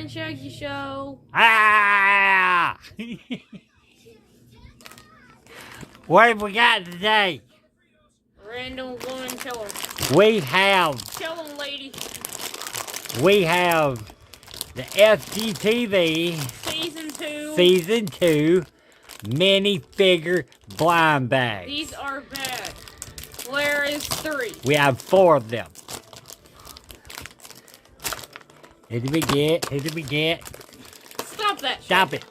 and Shaggy show. Ah! What have we got today? Random woman killer. We have Kill him, lady. the Fgteev Season 2. Season 2 minifigure blind bags. These are bad. Where is 3? We have 4 of them. Who did we get? Who did we get? Stop that. Stop it.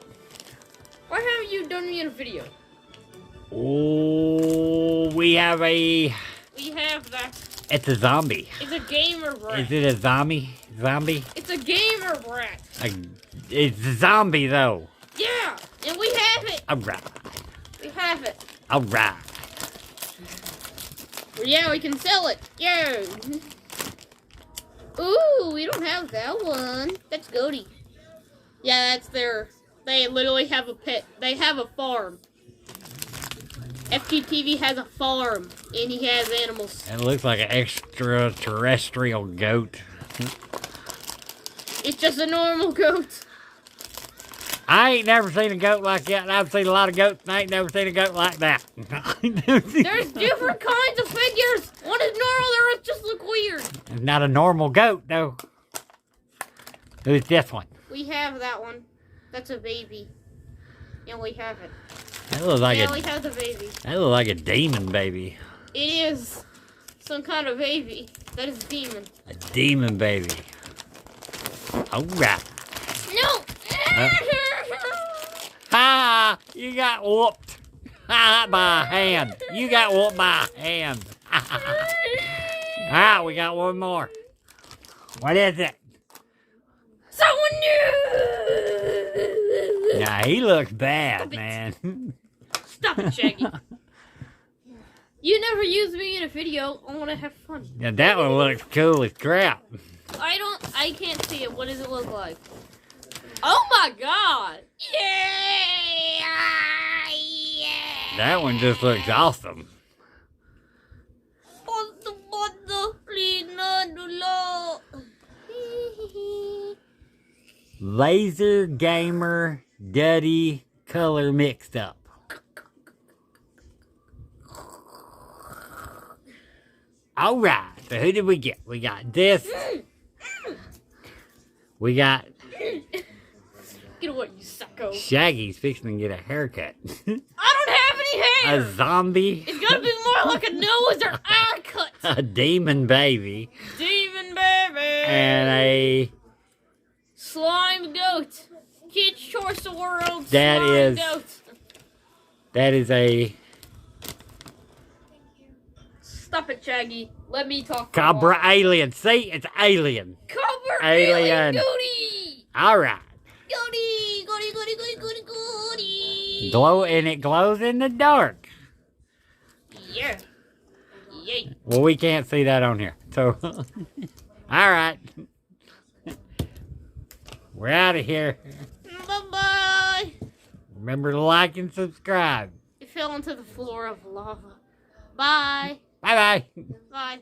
Why haven't you done me in a video? Oh, we have a... We have that. It's a zombie. It's a gamer brat. Is it a zombie? Zombie? It's a gamer brat. It's a zombie, though. Yeah, and we have it. Alright. We have it. Alright. Well, yeah, we can sell it. Yeah. Ooh, we don't have that one. That's Goaty. Yeah, that's their... They literally have a pet. They have a farm. Fgteev has a farm, and he has animals. It looks like an extraterrestrial goat. It's just a normal goat. I ain't never seen a goat like that. I've seen a lot of goats, and I ain't never seen a goat like that. There's different kinds of figures. One is normal, the rest just look weird. It's not a normal goat, though. Who's this one? We have that one. That's a baby. And we have it. That looks like we have the baby. That looks like a demon baby. It is some kind of baby. That is a demon. A demon baby. Alright. No! Ha! You got whooped. Ha! By a hand. You got whooped by a hand. Alright, we got one more. What is it? Someone new! Nah, he looks bad, man. Stop it, Shaggy. You never used me in a video. I want to have fun. Yeah, that one looks cool as crap. I can't see it. What does it look like? Oh my god! Yeah! That one just looks awesome. Laser Gamer Duddy color mixed up. Alright, so who did we get? We got this. We got... Get away, you sucko. Shaggy's fixing to get a haircut. I don't have any hair! A zombie. It's gotta be more like a nose or eye cut. A demon baby. Demon baby. And a... slime goat. Kids' Choice Award. That slime goat. That is a... Stop it, Shaggy. Let me talk. Cobra alien. See? It's alien. Cobra Alien. Goaty. Alright. Goaty. Goaty, goaty, goaty, goaty, goaty. And it glows in the dark. Yeah. Yay. Well, we can't see that on here. So, alright. We're out of here. Bye-bye. Remember to like and subscribe. It fell into the floor of lava. Bye. Bye-bye. Bye.